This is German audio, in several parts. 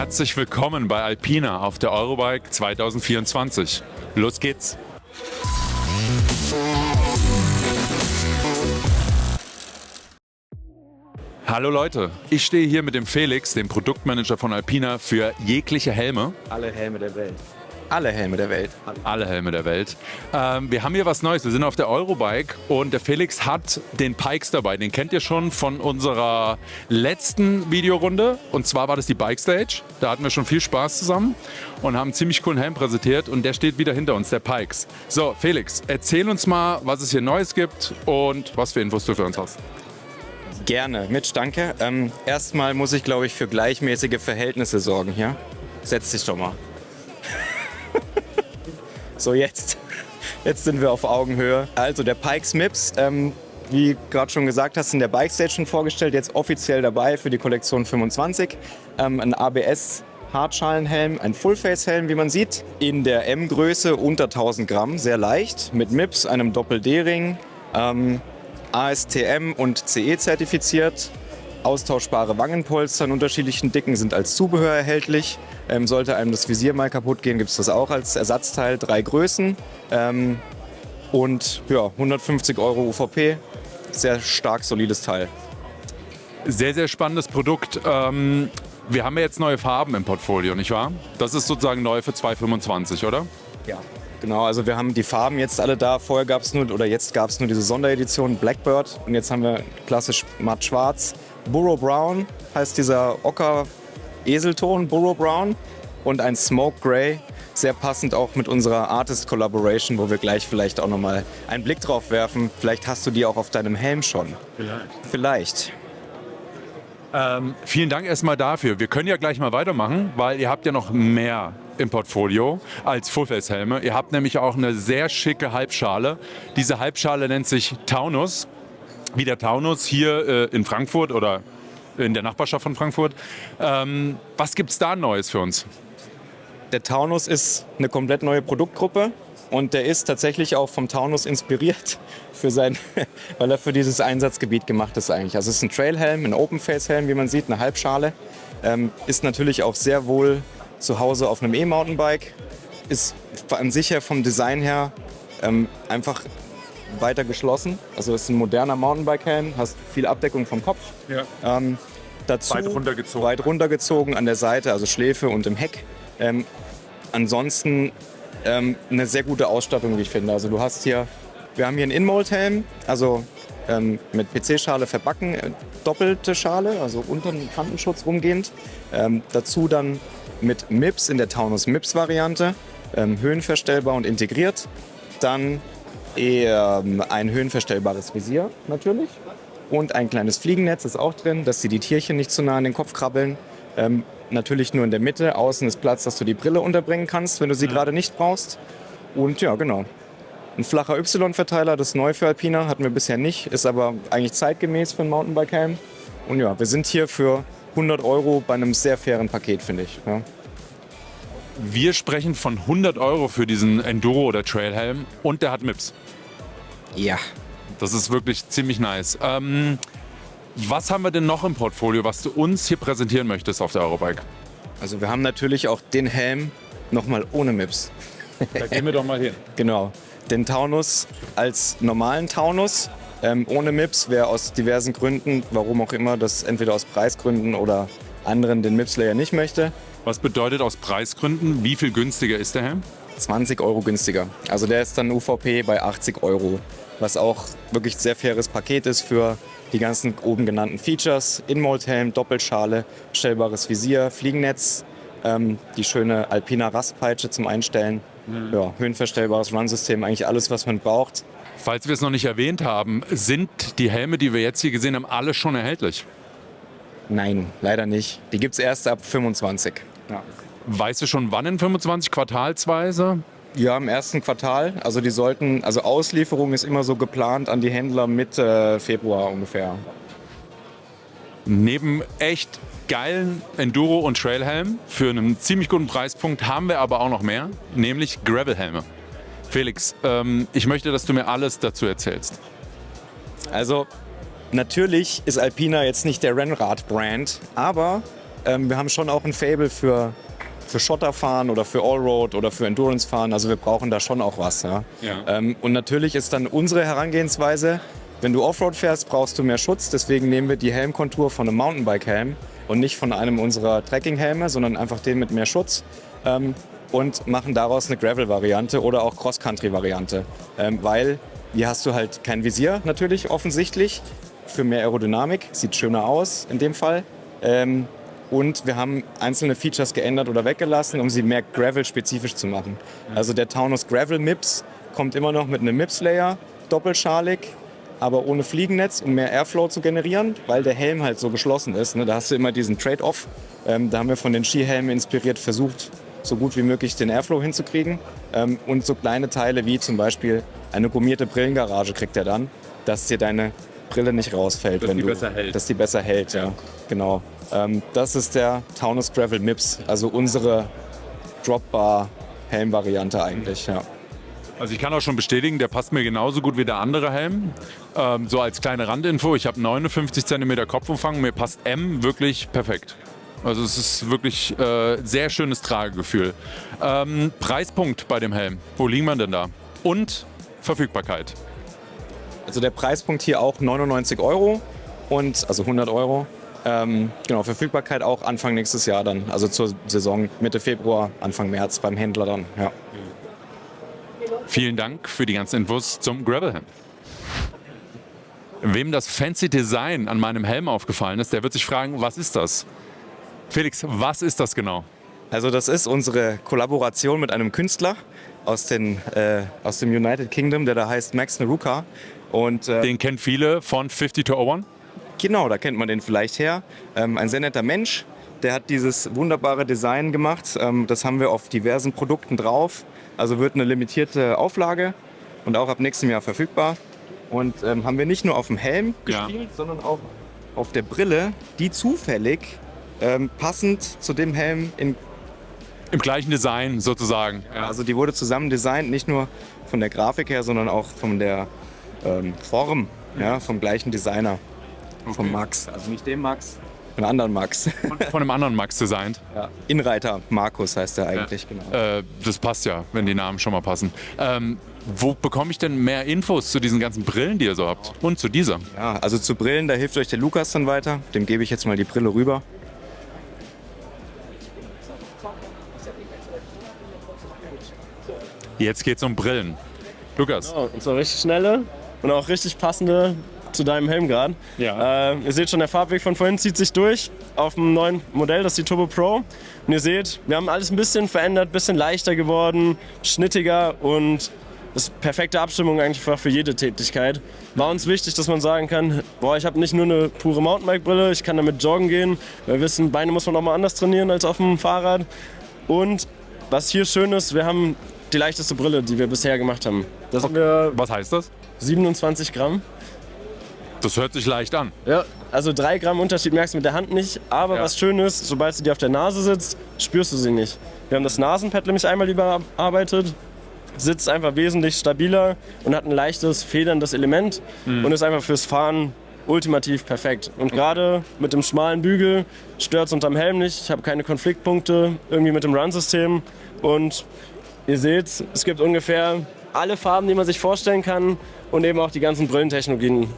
Herzlich willkommen bei Alpina auf der Eurobike 2024. Los geht's! Hallo Leute, ich stehe hier mit dem Felix, dem Produktmanager von Alpina für jegliche Helme. Alle Helme der Welt. Alle Helme der Welt. Alle Helme der Welt. Wir haben hier was Neues. Wir sind auf der Eurobike und der Felix hat den Pikes dabei. Den kennt ihr schon von unserer letzten Videorunde. Und zwar war das die Bike Stage. Da hatten wir schon viel Spaß zusammen und haben einen ziemlich coolen Helm präsentiert. Und der steht wieder hinter uns, der Pikes. So, Felix, erzähl uns mal, was es hier Neues gibt und was für Infos du für uns hast. Gerne. Mitch, danke. Erstmal muss ich, glaube ich, für gleichmäßige Verhältnisse sorgen hier. Setz dich doch mal. So, jetzt sind wir auf Augenhöhe. Also der Pikes MIPS, wie gerade schon gesagt hast, in der Bike Stage schon vorgestellt, jetzt offiziell dabei für die Kollektion 25. Ein ABS Hartschalenhelm, ein Full-Face-Helm, wie man sieht, in der M-Größe unter 1000 Gramm, sehr leicht, mit MIPS, einem Doppel-D-Ring, ASTM und CE zertifiziert. Austauschbare Wangenpolster in unterschiedlichen Dicken sind als Zubehör erhältlich. Sollte einem das Visier mal kaputt gehen, gibt es das auch als Ersatzteil, 3 Größen. Und ja, 150 € UVP, sehr stark solides Teil. Sehr, sehr spannendes Produkt. Wir haben ja jetzt neue Farben im Portfolio, nicht wahr? Das ist sozusagen neu für 2025, oder? Ja. Genau, also wir haben die Farben jetzt alle da. Vorher gab es nur, oder jetzt gab es nur diese Sonderedition Blackbird. Und jetzt haben wir klassisch matt schwarz. Burrow Brown heißt dieser Ocker-Eselton, Burrow Brown. Und ein Smoke Grey, sehr passend auch mit unserer Artist Collaboration, wo wir gleich vielleicht auch nochmal einen Blick drauf werfen. Vielleicht hast du die auch auf deinem Helm schon. Vielleicht. Vielen Dank erstmal dafür. Wir können ja gleich mal weitermachen, weil ihr habt ja noch mehr im Portfolio als Fullface-Helme. Ihr habt nämlich auch eine sehr schicke Halbschale. Diese Halbschale nennt sich Taunus, wie der Taunus hier in Frankfurt oder in der Nachbarschaft von Frankfurt. Was gibt's da Neues für uns? Der Taunus ist eine komplett neue Produktgruppe und der ist tatsächlich auch vom Taunus inspiriert, weil er für dieses Einsatzgebiet gemacht ist eigentlich. Also es ist ein Trailhelm, ein Open-Face-Helm, wie man sieht, eine Halbschale. Ist natürlich auch sehr wohl zu Hause auf einem E-Mountainbike. Ist an sich her vom Design her einfach weiter geschlossen. Also es ist ein moderner Mountainbike-Helm, hast viel Abdeckung vom Kopf. Ja. Dazu weit runtergezogen an der Seite, also Schläfe und im Heck. Ansonsten eine sehr gute Ausstattung, wie ich finde. Also wir haben hier einen In-Mold-Helm, also mit PC-Schale verbacken, doppelte Schale, also unter dem Kantenschutz rumgehend. Dazu dann mit MIPS in der Taunus MIPS-Variante, höhenverstellbar und integriert. Dann ein höhenverstellbares Visier natürlich und ein kleines Fliegennetz ist auch drin, dass die Tierchen nicht zu nah an den Kopf krabbeln. Natürlich nur in der Mitte, außen ist Platz, dass du die Brille unterbringen kannst, wenn du sie gerade nicht brauchst. Und ja, genau. Ein flacher Y-Verteiler, das ist neu für Alpina, hatten wir bisher nicht, ist aber eigentlich zeitgemäß für einen Mountainbike-Helm. Und ja, wir sind hier für 100 € bei einem sehr fairen Paket, finde ich. Ja. Wir sprechen von 100 € für diesen Enduro- oder Trailhelm und der hat MIPS. Ja. Das ist wirklich ziemlich nice. Was haben wir denn noch im Portfolio, was du uns hier präsentieren möchtest auf der Eurobike? Also wir haben natürlich auch den Helm nochmal ohne MIPS. Da gehen wir doch mal hin. Genau. Den Taunus als normalen Taunus. Ohne MIPS wäre aus diversen Gründen, warum auch immer, das entweder aus Preisgründen oder anderen den MIPS-Layer nicht möchte. Was bedeutet aus Preisgründen, wie viel günstiger ist der Helm? 20 € günstiger. Also der ist dann UVP bei 80 €, was auch wirklich ein sehr faires Paket ist für die ganzen oben genannten Features. In-Mold-Helm, Doppelschale, stellbares Visier, Fliegennetz, die schöne Alpina Rastpeitsche zum Einstellen, ja, höhenverstellbares Run-System, eigentlich alles, was man braucht. Falls wir es noch nicht erwähnt haben, sind die Helme, die wir jetzt hier gesehen haben, alle schon erhältlich? Nein, leider nicht. Die gibt es erst ab 25. Ja. Weißt du schon, wann in 25? Quartalsweise? Ja, im ersten Quartal. Also Auslieferung ist immer so geplant an die Händler Mitte Februar ungefähr. Neben echt geilen Enduro- und Trailhelm für einen ziemlich guten Preispunkt haben wir aber auch noch mehr, nämlich Gravelhelme. Felix, ich möchte, dass du mir alles dazu erzählst. Also natürlich ist Alpina jetzt nicht der Rennrad-Brand, aber wir haben schon auch ein Faible für Schotterfahren oder für Allroad oder für Endurance-Fahren. Also wir brauchen da schon auch was. Ja? Ja. Und natürlich ist dann unsere Herangehensweise, wenn du Offroad fährst, brauchst du mehr Schutz. Deswegen nehmen wir die Helmkontur von einem Mountainbike-Helm und nicht von einem unserer Trekking-Helme, sondern einfach den mit mehr Schutz. Und machen daraus eine Gravel-Variante oder auch Cross-Country-Variante. Weil hier hast du halt kein Visier natürlich offensichtlich für mehr Aerodynamik. Sieht schöner aus in dem Fall. Und wir haben einzelne Features geändert oder weggelassen, um sie mehr Gravel-spezifisch zu machen. Also der Taunus Gravel MIPS kommt immer noch mit einem MIPS-Layer, doppelschalig, aber ohne Fliegennetz, um mehr Airflow zu generieren, weil der Helm halt so geschlossen ist. Ne? Da hast du immer diesen Trade-off. Da haben wir von den Skihelmen inspiriert versucht, so gut wie möglich den Airflow hinzukriegen. Und so kleine Teile wie zum Beispiel eine gummierte Brillengarage kriegt er dann, dass dir deine Brille nicht rausfällt. Dass die besser hält, ja. Genau. Das ist der Taunus Gravel MIPS, also unsere Dropbar-Helm-Variante eigentlich, ja. Also ich kann auch schon bestätigen, der passt mir genauso gut wie der andere Helm. So als kleine Randinfo, ich habe 59 cm Kopfumfang, mir passt M wirklich perfekt. Also es ist wirklich sehr schönes Tragegefühl. Preispunkt bei dem Helm, wo liegen wir denn da? Und Verfügbarkeit. Also der Preispunkt hier auch 99 € und also 100 €. Genau, Verfügbarkeit auch Anfang nächstes Jahr dann, also zur Saison Mitte Februar, Anfang März beim Händler dann, ja. Vielen Dank für die ganzen Infos zum Gravelhelm. Wem das fancy Design an meinem Helm aufgefallen ist, der wird sich fragen, was ist das? Felix, was ist das genau? Also das ist unsere Kollaboration mit einem Künstler aus dem United Kingdom, der da heißt Max Neruka. Und, den kennen viele von 50 to 01. Genau, da kennt man den vielleicht her. Ein sehr netter Mensch, der hat dieses wunderbare Design gemacht. Das haben wir auf diversen Produkten drauf. Also wird eine limitierte Auflage und auch ab nächstem Jahr verfügbar. Und haben wir nicht nur auf dem Helm gespielt, sondern auch auf der Brille, die zufällig passend zu dem Helm im gleichen Design sozusagen. Ja. Also die wurde zusammen designt, nicht nur von der Grafik her, sondern auch von der Form, ja, vom gleichen Designer, vom Max. Also nicht dem Max, von einem anderen Max. Von einem anderen Max designt. Ja. Inreiter Markus heißt er eigentlich, genau. Das passt ja, wenn die Namen schon mal passen. Wo bekomme ich denn mehr Infos zu diesen ganzen Brillen, die ihr so habt? Und zu dieser? Ja, also zu Brillen, da hilft euch der Lukas dann weiter. Dem gebe ich jetzt mal die Brille rüber. Jetzt geht's um Brillen. Lukas. Genau, und zwar richtig schnelle und auch richtig passende zu deinem Helm gerade. Ja. Ihr seht schon, der Farbweg von vorhin zieht sich durch auf dem neuen Modell, das ist die Turbo Pro. Und ihr seht, wir haben alles ein bisschen verändert, ein bisschen leichter geworden, schnittiger und das ist perfekte Abstimmung eigentlich für jede Tätigkeit. War uns wichtig, dass man sagen kann, boah, ich habe nicht nur eine pure Mountainbike-Brille, ich kann damit joggen gehen. Wir wissen, Beine muss man auch mal anders trainieren als auf dem Fahrrad. Und was hier schön ist, wir haben die leichteste Brille, die wir bisher gemacht haben. Das haben wir Was heißt das? 27 Gramm. Das hört sich leicht an. Ja, also 3 Gramm Unterschied merkst du mit der Hand nicht. Aber was schön ist, sobald du dir auf der Nase sitzt, spürst du sie nicht. Wir haben das Nasenpad nämlich einmal überarbeitet. Sitzt einfach wesentlich stabiler und hat ein leichtes, federndes Element und ist einfach fürs Fahren ultimativ perfekt. Und gerade mit dem schmalen Bügel stört es unterm Helm nicht. Ich habe keine Konfliktpunkte irgendwie mit dem Run-System. Und ihr seht, es gibt ungefähr alle Farben, die man sich vorstellen kann und eben auch die ganzen Brillentechnologien,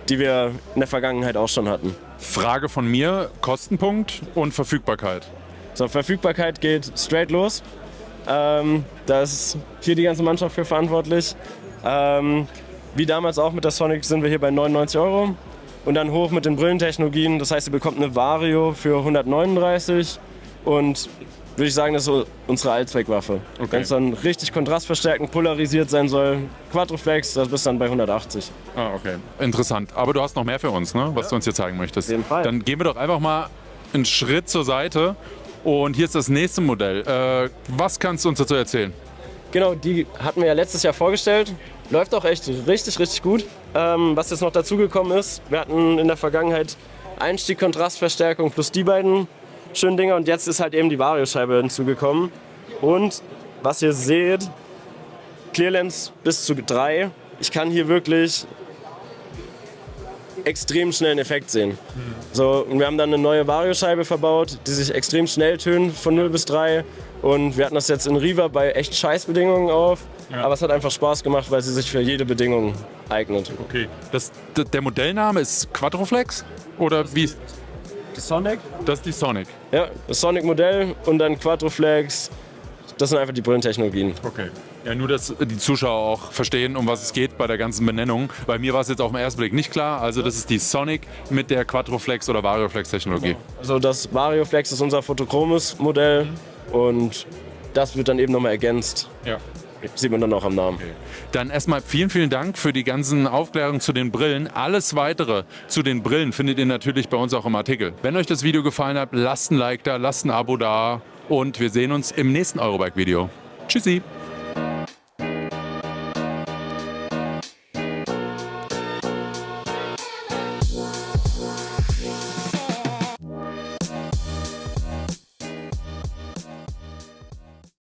die wir in der Vergangenheit auch schon hatten. Frage von mir, Kostenpunkt und Verfügbarkeit. So, Verfügbarkeit geht straight los. Da ist hier die ganze Mannschaft für verantwortlich. Wie damals auch mit der Sonic sind wir hier bei 99 €. Und dann hoch mit den Brillentechnologien. Das heißt, ihr bekommt eine Vario für 139. Und würde ich sagen, das ist so unsere Allzweckwaffe. Okay. Wenn es dann richtig kontrastverstärkend polarisiert sein soll, Quadroflex, das bist dann bei 180. Ah, okay. Interessant. Aber du hast noch mehr für uns, ne? Was du uns hier zeigen möchtest. Auf jeden Fall. Dann gehen wir doch einfach mal einen Schritt zur Seite. Und hier ist das nächste Modell. Was kannst du uns dazu erzählen? Genau, die hatten wir ja letztes Jahr vorgestellt. Läuft auch echt richtig, richtig gut. Was jetzt noch dazugekommen ist, wir hatten in der Vergangenheit Einstieg, Kontrastverstärkung plus die beiden schönen Dinger. Und jetzt ist halt eben die Vario-Scheibe hinzugekommen. Und was ihr seht, Clearlens bis zu 3. Ich kann hier wirklich extrem schnellen Effekt sehen. So, und wir haben dann eine neue Varioscheibe verbaut, die sich extrem schnell tönt von 0 bis 3. Und wir hatten das jetzt in Riva bei echt Scheißbedingungen auf. Ja. Aber es hat einfach Spaß gemacht, weil sie sich für jede Bedingung eignet. Okay. Der Modellname ist Quadroflex? Oder wie? Die Sonic? Das ist die Sonic. Ja, das Sonic-Modell und dann Quadroflex. Das sind einfach die Brillentechnologien. Okay. Ja, nur, dass die Zuschauer auch verstehen, um was es geht bei der ganzen Benennung. Bei mir war es jetzt auf den ersten Blick nicht klar. Also das ist die Sonic mit der Quadroflex oder Varioflex-Technologie. Also das Varioflex ist unser Photochromes-Modell und das wird dann eben nochmal ergänzt. Ja. Sieht man dann auch am Namen. Dann erstmal vielen Dank für die ganzen Aufklärungen zu den Brillen. Alles Weitere zu den Brillen findet ihr natürlich bei uns auch im Artikel. Wenn euch das Video gefallen hat, lasst ein Like da, lasst ein Abo da und wir sehen uns im nächsten Eurobike-Video. Tschüssi!